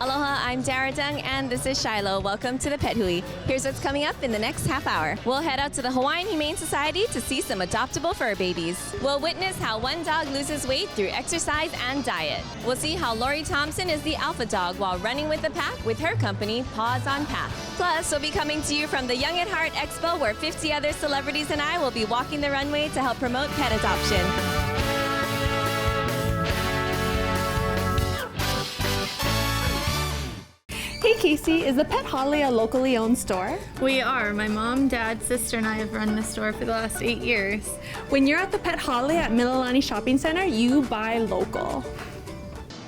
Aloha, I'm Darah Dung, and this is Shiloh. Welcome to the Pet Hui. Here's what's coming up in the next half hour. We'll head out to the Hawaiian Humane Society to see some adoptable fur babies. We'll witness how one dog loses weight through exercise and diet. We'll see how Laurie Thompson is the alpha dog while running with the pack with her company, Paws on Path. Plus, we'll be coming to you from the Young at Heart Expo, where 50 other celebrities and I will be walking the runway to help promote pet adoption. Hey Casey, is the Pet Hui a locally owned store? We are. My mom, dad, sister, and I have run the store for the last 8 years. When you're at the Pet Hui at Mililani Shopping Center, you buy local.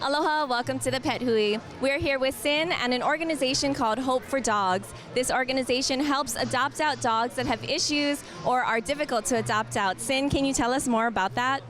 Aloha, welcome to the Pet Hui. We're here with Sin and an organization called Hope for Dogs. This organization helps adopt out dogs that have issues or are difficult to adopt out. Sin, can you tell us more about that?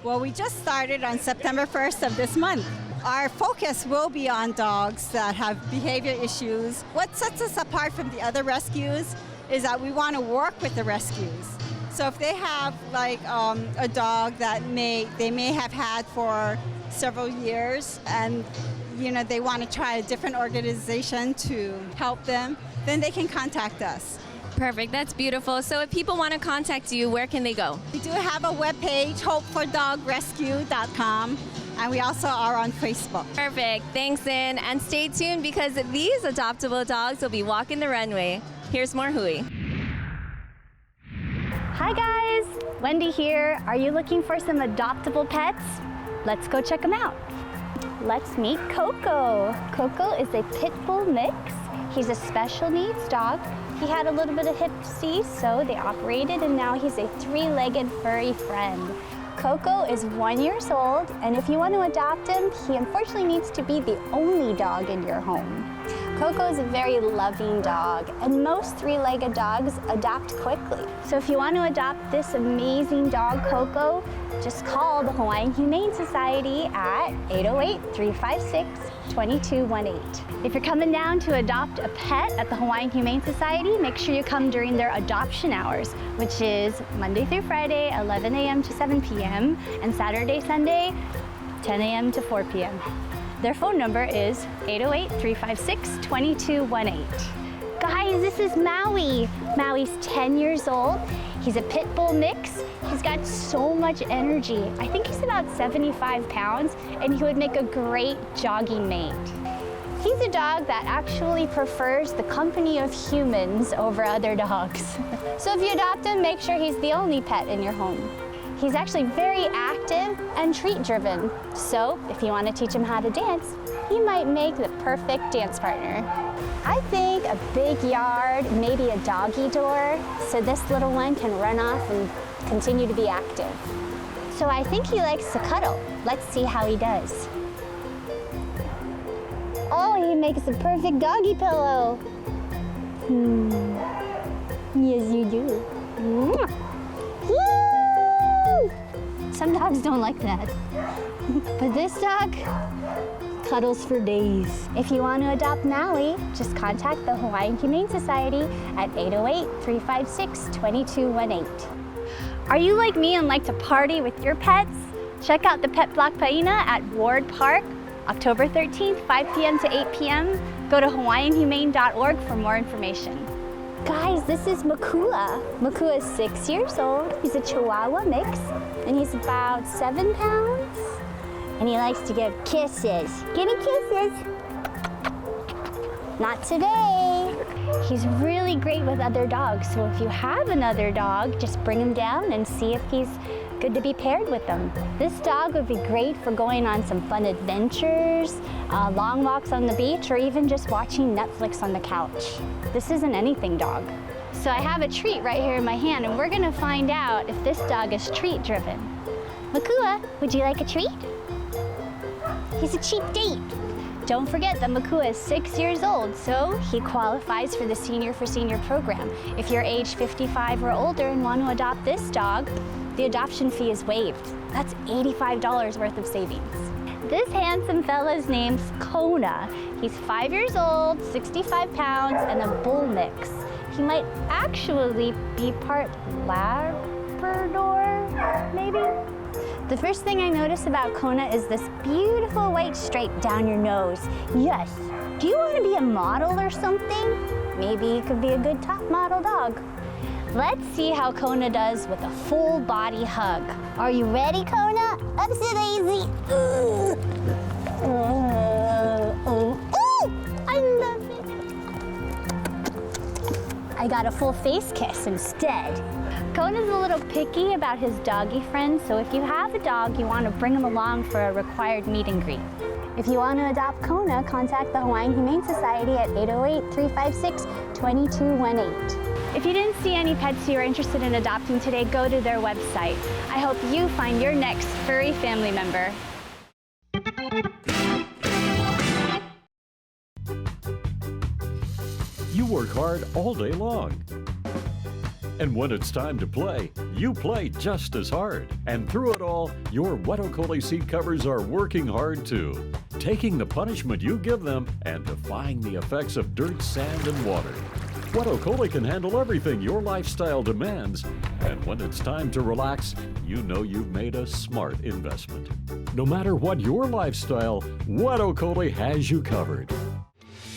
Well, we just started on September 1st of this month. Our focus will be on dogs that have behavior issues. What sets us apart from the other rescues is that we want to work with the rescues. So if they have like a dog that they may have had for several years and they want to try a different organization to help them, then they can contact us. Perfect, that's beautiful. So if people want to contact you, where can they go? We do have a webpage, hopefordogrescue.com. And we also are on Facebook. Perfect. Thanks, Sin. And stay tuned because these adoptable dogs will be walking the runway. Here's more Hui. Hi guys, Wendy here. Are you looking for some adoptable pets? Let's go check them out. Let's meet Coco. Coco is a pit bull mix. He's a special needs dog. He had a little bit of hip disease, so they operated, and now he's a three-legged furry friend. Coco is 1 year old, and if you want to adopt him, he unfortunately needs to be the only dog in your home. Coco is a very loving dog, and most three-legged dogs adopt quickly. So if you want to adopt this amazing dog, Coco, just call the Hawaiian Humane Society at 808-356-2218. If you're coming down to adopt a pet at the Hawaiian Humane Society, make sure you come during their adoption hours, which is Monday through Friday, 11 a.m. to 7 p.m., and Saturday, Sunday, 10 a.m. to 4 p.m. Their phone number is 808-356-2218. Guys, this is Maui. Maui's 10 years old. He's a pit bull mix. He's got so much energy. I think he's about 75 pounds, and he would make a great jogging mate. He's a dog that actually prefers the company of humans over other dogs. So if you adopt him, make sure he's the only pet in your home. He's actually very active and treat-driven. So if you want to teach him how to dance, he might make the perfect dance partner. I think a big yard, maybe a doggy door, so this little one can run off and continue to be active. So I think he likes to cuddle. Let's see how he does. Oh, he makes the perfect doggy pillow. Yes, you do. Some dogs don't like that. But this dog cuddles for days. If you want to adopt Maui, just contact the Hawaiian Humane Society at 808-356-2218. Are you like me and like to party with your pets? Check out the Pet Block Paina at Ward Park, October 13th, 5 p.m. to 8 p.m. Go to hawaiianhumane.org for more information. Guys, this is Makua. Makua is 6 years old. He's a Chihuahua mix, and he's about 7 pounds. And he likes to give kisses. Give me kisses. Not today. He's really great with other dogs, so if you have another dog, just bring him down and see if he's good to be paired with them. This dog would be great for going on some fun adventures, long walks on the beach, or even just watching Netflix on the couch. This is an anything dog. So I have a treat right here in my hand, and we're gonna find out if this dog is treat driven. Makua, would you like a treat? He's a cheap date. Don't forget that Makua is 6 years old, so he qualifies for the Senior for Senior program. If you're age 55 or older and want to adopt this dog, the adoption fee is waived. That's $85 worth of savings. This handsome fella's name's Kona. He's 5 years old, 65 pounds, and a bull mix. He might actually be part Labrador, maybe? The first thing I notice about Kona is this beautiful white stripe down your nose. Yes. Do you want to be a model or something? Maybe you could be a good top model dog. Let's see how Kona does with a full body hug. Are you ready, Kona? Upsy daisy. I love it. I got a full face kiss instead. Kona's a little picky about his doggy friends, so if you have a dog, you want to bring him along for a required meet and greet. If you want to adopt Kona, contact the Hawaiian Humane Society at 808-356-2218. If you didn't see any pets you are interested in adopting today, go to their website. I hope you find your next furry family member. You work hard all day long. And when it's time to play, you play just as hard. And through it all, your Wetokoli seat covers are working hard too, taking the punishment you give them and defying the effects of dirt, sand, and water. Wetokoli can handle everything your lifestyle demands. And when it's time to relax, you know you've made a smart investment. No matter what your lifestyle, Wetokoli has you covered.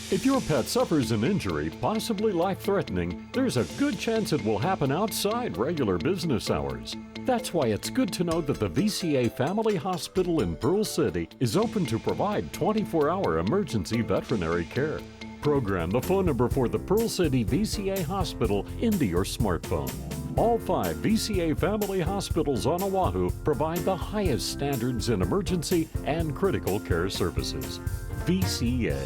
If your pet suffers an injury, possibly life-threatening, there's a good chance it will happen outside regular business hours. That's why it's good to know that the VCA Family Hospital in Pearl City is open to provide 24-hour emergency veterinary care. Program the phone number for the Pearl City VCA Hospital into your smartphone. All 5 VCA family hospitals on Oahu provide the highest standards in emergency and critical care services. VCA.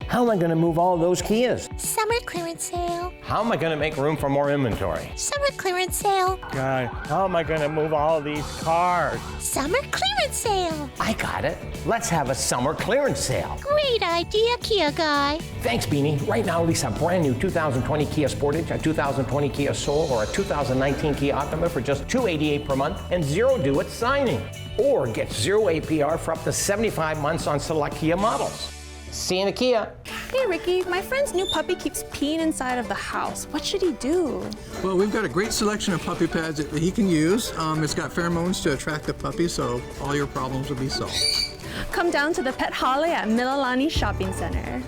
How am I going to move all those Kias? Summer clearance sale. How am I going to make room for more inventory? Summer clearance sale. God, how am I going to move all these cars? Summer clearance sale. I got it. Let's have a summer clearance sale. Great idea, Kia Guy. Thanks, Beanie. Right now, lease a brand new 2020 Kia Sportage, a 2020 Kia Soul, or a 2019 Kia Optima for just $288 per month and zero due at signing. Or get 0 APR for up to 75 months on select Kia models. See you in the Kia. Hey, Ricky, my friend's new puppy keeps peeing inside of the house. What should he do? Well, we've got a great selection of puppy pads that he can use. It's got pheromones to attract the puppy, so all your problems will be solved. Come down to the Pet Hui at Mililani Shopping Center.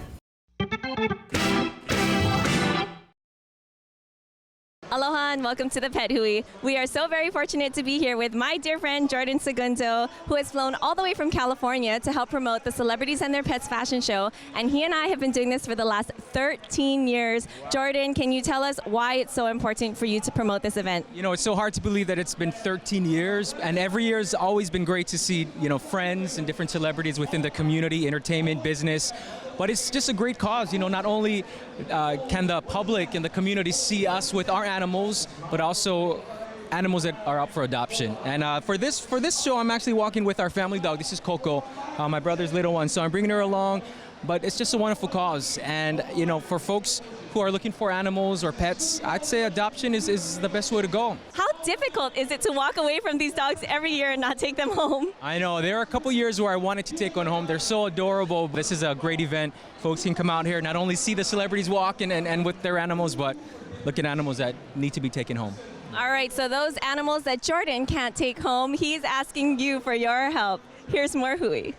Aloha and welcome to the Pet Hui. We are so very fortunate to be here with my dear friend Jordan Segundo, who has flown all the way from California to help promote the Celebrities and Their Pets fashion show. And he and I have been doing this for the last 13 years. Jordan, can you tell us why it's so important for you to promote this event? You know, it's so hard to believe that it's been 13 years, and every year has always been great to see, you know, friends and different celebrities within the community, entertainment, business. But it's just a great cause. You know, not only can the public and the community see us with our animals, but also animals that are up for adoption. And for this show, I'm actually walking with our family dog. This is Coco, my brother's little one. So I'm bringing her along. But it's just a wonderful cause. And, you know, for folks who are looking for animals or pets, I'd say adoption is the best way to go. How difficult is it to walk away from these dogs every year and not take them home? I know. There are a couple years where I wanted to take one home. They're so adorable. This is a great event. Folks can come out here, not only see the celebrities walk and with their animals, but look at animals that need to be taken home. All right, so those animals that Jordan can't take home, he's asking you for your help. Here's more Hui.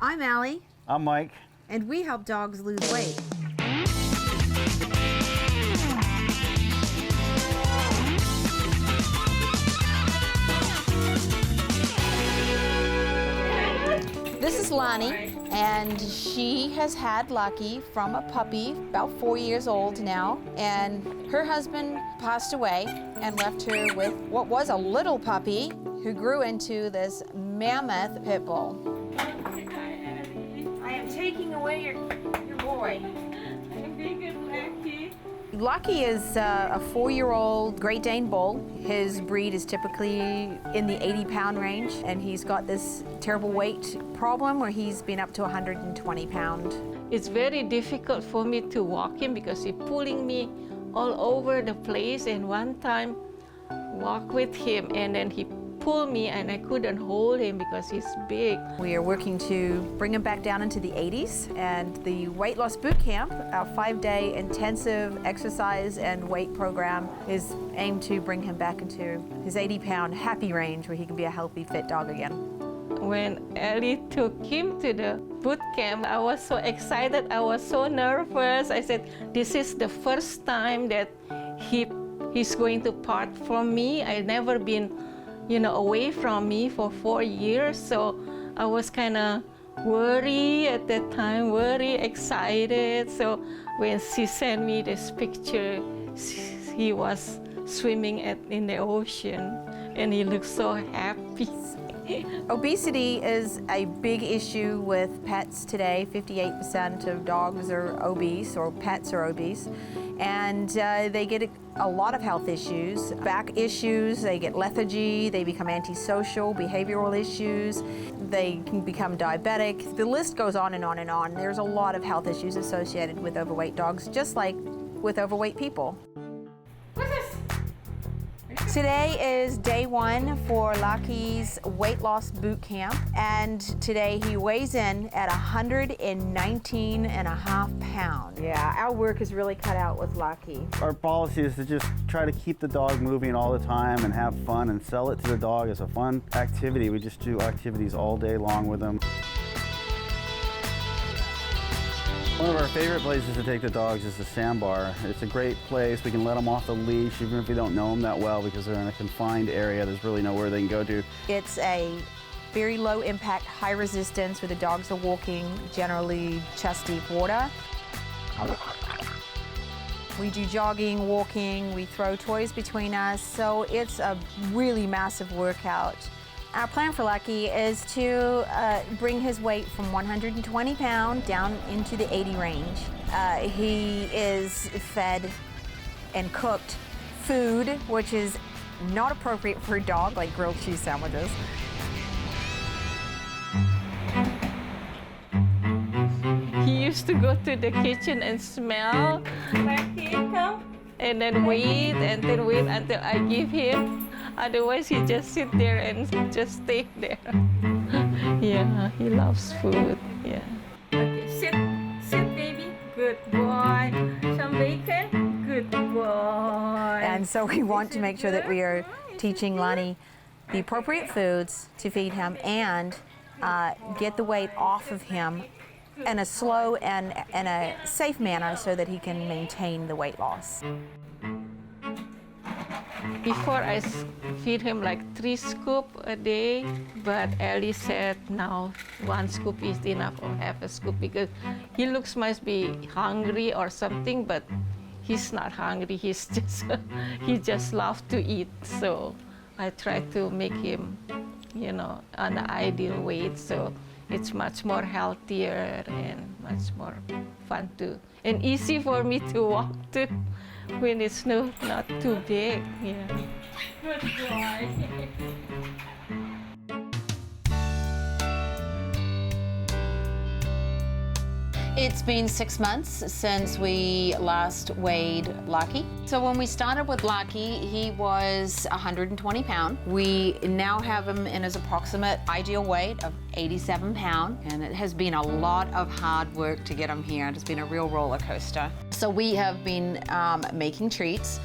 I'm Allie. I'm Mike. And we help dogs lose weight. This is Lonnie, and she has had Lucky from a puppy, about 4 years old now, and her husband passed away and left her with what was a little puppy who grew into this mammoth pit bull. I am taking away your boy. Lucky is a 4-year-old Great Dane bull. His breed is typically in the 80-pound range, and he's got this terrible weight problem where he's been up to 120 pounds. It's very difficult for me to walk him because he's pulling me all over the place, and one time walk with him and then he pulled me and I couldn't hold him because he's big. We are working to bring him back down into the 80s, and the weight loss boot camp, our 5-day intensive exercise and weight program, is aimed to bring him back into his 80-pound happy range where he can be a healthy, fit dog again. When Ellie took him to the boot camp, I was so excited, I was so nervous. I said, this is the first time that he's going to part from me. I've never been, away from me for 4 years, so I was kind of worried at that time, very excited. So when she sent me this picture, he was swimming in the ocean, and he looked so happy. Obesity is a big issue with pets today. 58% of dogs are obese, or pets are obese, and they get a lot of health issues, back issues, they get lethargy, they become antisocial, behavioral issues, they can become diabetic. The list goes on and on and on. There's a lot of health issues associated with overweight dogs, just like with overweight people. Today is day 1 for Laki's weight loss boot camp, and today he weighs in at 119.5 pounds. Yeah, our work is really cut out with Laki. Our policy is to just try to keep the dog moving all the time and have fun and sell it to the dog as a fun activity. We just do activities all day long with them. One of our favorite places to take the dogs is the sandbar. It's a great place. We can let them off the leash even if we don't know them that well, because they're in a confined area. There's really nowhere they can go to. It's a very low impact, high resistance, where the dogs are walking generally chest deep water. We do jogging, walking, we throw toys between us, so it's a really massive workout. Our plan for Laki is to bring his weight from 120 pounds down into the 80 range. He is fed and cooked food, which is not appropriate for a dog, like grilled cheese sandwiches. He used to go to the kitchen and smell, Laki, come, and then wait until I give him. Otherwise, he just sit there and just stay there. Yeah, he loves food. Yeah. Okay, sit, baby. Good boy. Some bacon. Good boy. And so we want to make sure that we are teaching Lani the appropriate foods to feed him and get the weight off of him in a slow and a safe manner so that he can maintain the weight loss. Before I feed him like 3 scoops a day, but Ellie said now 1 scoop is enough, or half a scoop, because he must be hungry or something, but he's not hungry. He just loves to eat. So I try to make him, on the ideal weight, so it's much more healthier and much more fun too, and easy for me to walk too. When it's not too big, yeah. Good boy. It's been 6 months since we last weighed Laki. So when we started with Laki, he was 120 pounds. We now have him in his approximate ideal weight of 87 pounds, and it has been a lot of hard work to get him here. It has been a real roller coaster. So we have been making treats,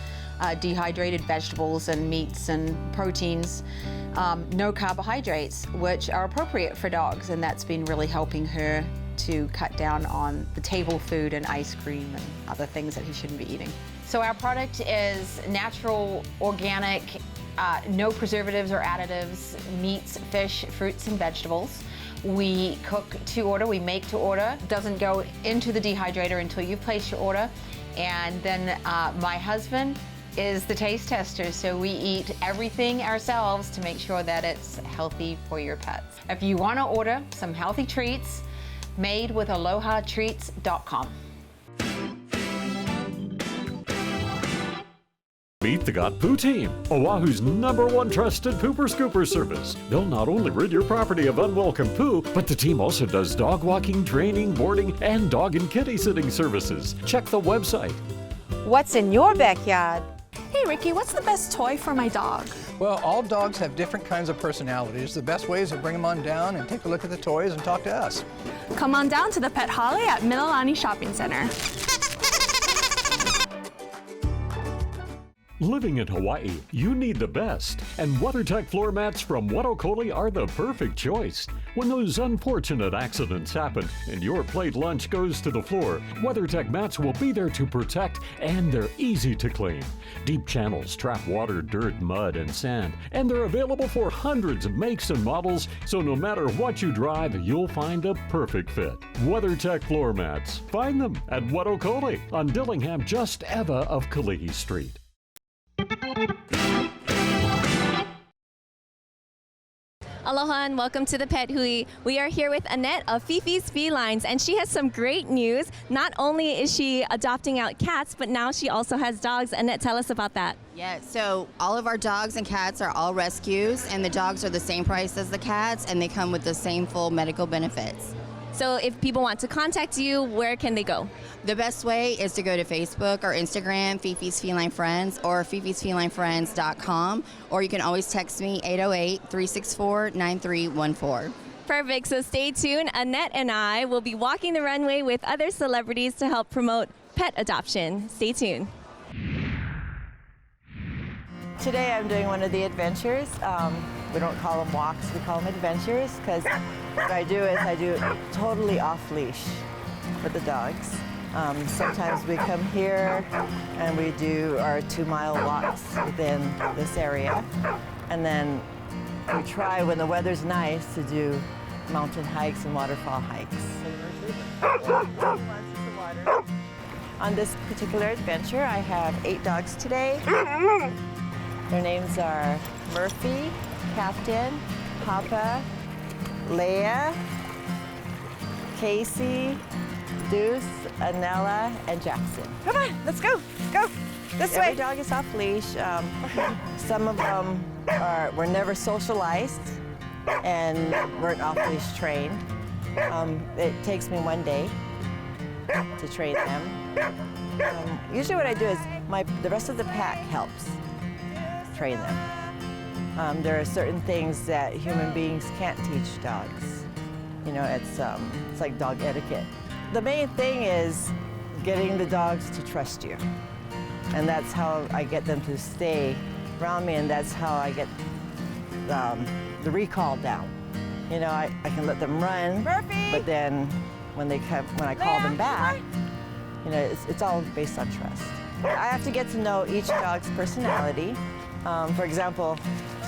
dehydrated vegetables and meats and proteins, no carbohydrates, which are appropriate for dogs, and that's been really helping her to cut down on the table food and ice cream and other things that he shouldn't be eating. So our product is natural, organic, no preservatives or additives, meats, fish, fruits, and vegetables. We cook to order, we make to order. It doesn't go into the dehydrator until you place your order. And then my husband is the taste tester, so we eat everything ourselves to make sure that it's healthy for your pets. If you want to order some healthy treats, made with alohatreats.com. Meet the Got Poo team, Oahu's #1 trusted pooper scooper service. They'll not only rid your property of unwelcome poo, but the team also does dog walking, training, boarding, and dog and kitty sitting services. Check the website. What's in your backyard? Hey Ricky, what's the best toy for my dog? Well, all dogs have different kinds of personalities. The best way is to bring them on down and take a look at the toys and talk to us. Come on down to the Pet Hui at Mililani Shopping Center. Living in Hawaii, you need the best, and WeatherTech floor mats from Wetokoli are the perfect choice. When those unfortunate accidents happen and your plate lunch goes to the floor, WeatherTech mats will be there to protect, and they're easy to clean. Deep channels trap water, dirt, mud, and sand, and they're available for hundreds of makes and models, so no matter what you drive, you'll find a perfect fit. WeatherTech floor mats. Find them at Wetokoli on Dillingham, just Eva of Kalihi Street. Aloha and welcome to the Pet Hui. We are here with Annette of Fifi's Felines, and she has some great news. Not only is she adopting out cats, but now she also has dogs. Annette, tell us about that. Yeah, so all of our dogs and cats are all rescues, and the dogs are the same price as the cats, and they come with the same full medical benefits. So if people want to contact you, where can they go? The best way is to go to Facebook or Instagram, Fifi's Feline Friends, or fifisfelinefriends.com, or you can always text me 808-364-9314. Perfect, so stay tuned. Annette and I will be walking the runway with other celebrities to help promote pet adoption. Stay tuned. Today I'm doing one of the adventures. We don't call them walks, we call them adventures, because what I do is I do totally off-leash with the dogs. Sometimes we come here and we do our 2-mile walks within this area. And then we try, when the weather's nice, to do mountain hikes and waterfall hikes. On this particular adventure, I have 8 dogs today. Their names are Murphy, Captain, Papa, Leia, Casey, Deuce, Anella, and Jackson. Come on, let's go. Go this way. Every dog is off leash. Some of them were never socialized and weren't off leash trained. It takes me 1 day to train them. Usually what I do is the rest of the pack helps train them. There are certain things that human beings can't teach dogs. You know, it's like dog etiquette. The main thing is getting the dogs to trust you. And that's how I get them to stay around me, and that's how I get the recall down. You know, I can let them run, Murphy! But then when I call them back, you know, it's all based on trust. I have to get to know each dog's personality. For example,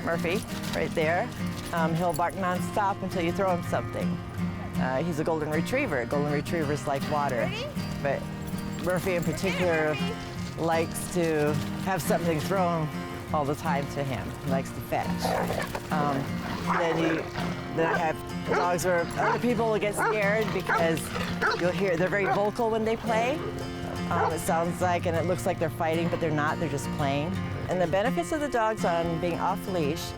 Murphy, right there, he'll bark nonstop until you throw him something. He's a golden retriever. Golden retrievers like water. But Murphy in particular likes to have something thrown all the time to him. He likes to fetch. Then I have dogs where other people will get scared because you'll hear they're very vocal when they play. It sounds like, and it looks like they're fighting, but they're not, they're just playing. And the benefits of the dogs on being off-leash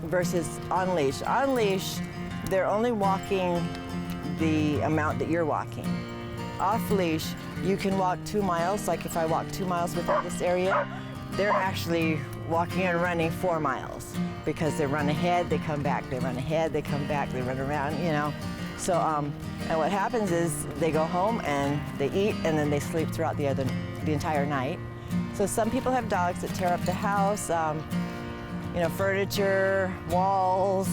versus on-leash. On-leash, they're only walking the amount that you're walking. Off-leash, you can walk 2 miles, like if I walk 2 miles within this area, they're actually walking and running 4 miles because they run ahead, they come back, they run ahead, they come back, they run around, you know. So, and what happens is they go home and they eat and then they sleep throughout the entire night. So some people have dogs that tear up the house, you know, furniture, walls,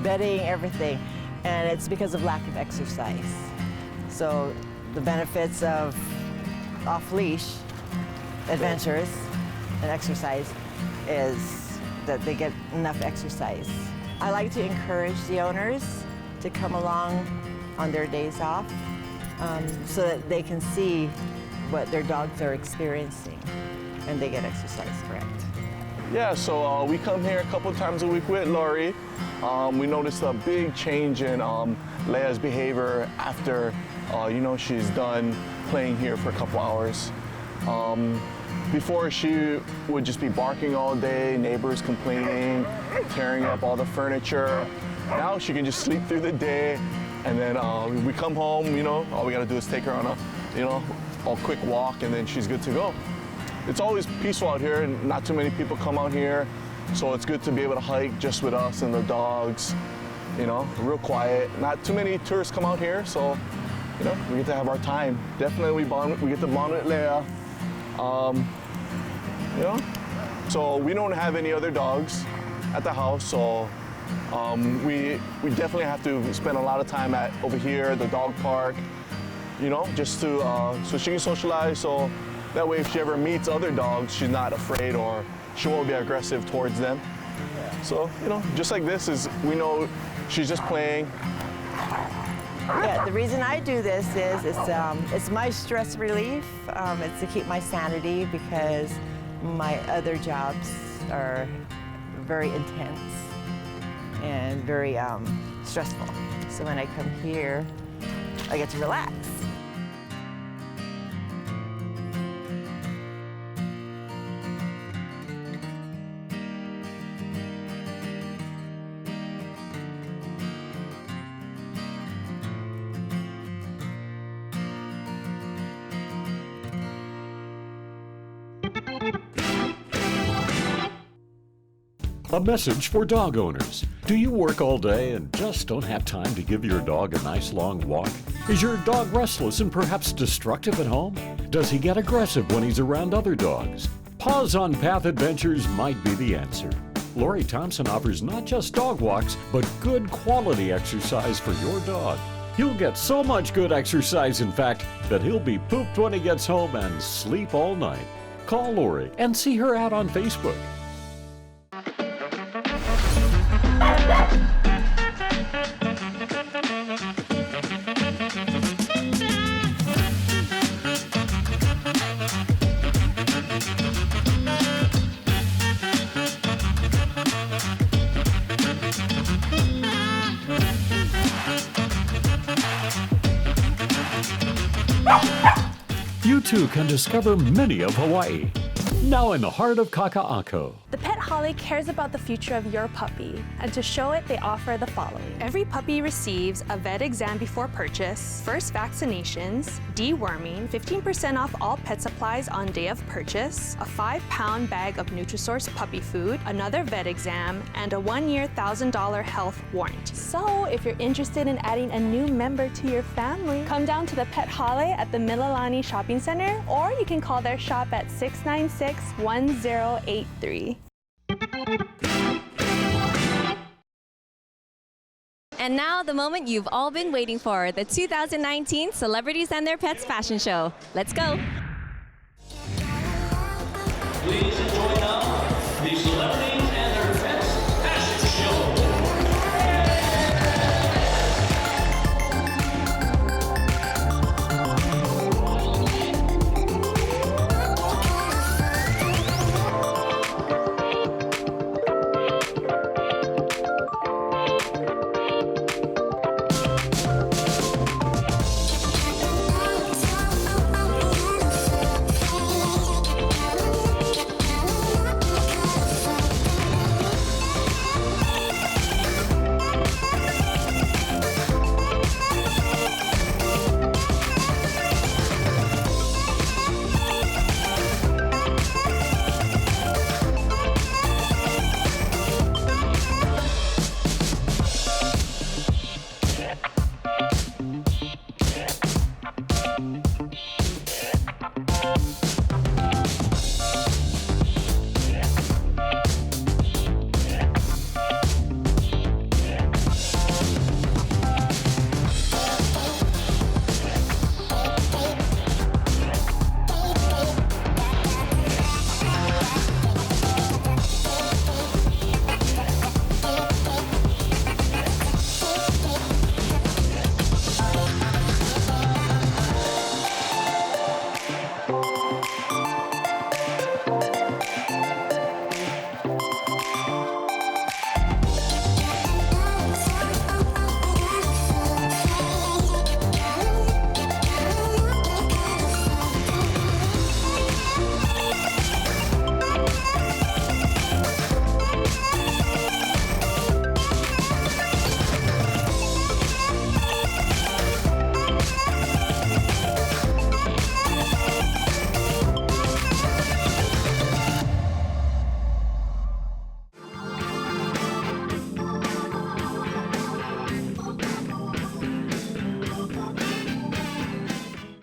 bedding, everything. And it's because of lack of exercise. So the benefits of off-leash adventures and exercise is that they get enough exercise. I like to encourage the owners to come along on their days off so that they can see what their dogs are experiencing and they get exercise, correct? Yeah, so we come here a couple times a week with Laurie. We noticed a big change in Leia's behavior after, you know, she's done playing here for a couple hours. Before, she would just be barking all day, neighbors complaining, tearing up all the furniture. Now she can just sleep through the day, and then we come home, you know, all we gotta do is take her on a, you know, a quick walk, and then she's good to go. It's always peaceful out here, and not too many people come out here. So it's good to be able to hike just with us and the dogs, you know, real quiet. Not too many tourists come out here, so, you know, we get to have our time. Definitely we get to bond with Leia. You know, so we don't have any other dogs at the house, so we definitely have to spend a lot of time over here at the dog park, you know, just to so she can socialize, so that way if she ever meets other dogs, she's not afraid or she won't be aggressive towards them. So, you know, just like this is, we know she's just playing. Yeah, the reason I do this is it's my stress relief. It's to keep my sanity because my other jobs are very intense and very stressful. So when I come here, I get to relax. A message for dog owners. Do you work all day and just don't have time to give your dog a nice long walk? Is your dog restless and perhaps destructive at home? Does he get aggressive when he's around other dogs? Paws on Path Adventures might be the answer. Laurie Thompson offers not just dog walks, but good quality exercise for your dog. He'll get so much good exercise, in fact, that he'll be pooped when he gets home and sleep all night. Call Laurie and see her out on Facebook. You too can discover many of Hawaii. Now in the heart of Kaka'ako. The Pet Hui cares about the future of your puppy, and to show it, they offer the following. Every puppy receives a vet exam before purchase, first vaccinations, deworming, 15% off all pet supplies on day of purchase, a 5-pound bag of Nutrisource puppy food, another vet exam, and a 1-year $1,000 health warranty. So if you're interested in adding a new member to your family, come down to the Pet Hui at the Mililani Shopping Center, or you can call their shop at 696-1083. And now the moment you've all been waiting for, the 2019 Celebrities and Their Pets Fashion Show. Let's go.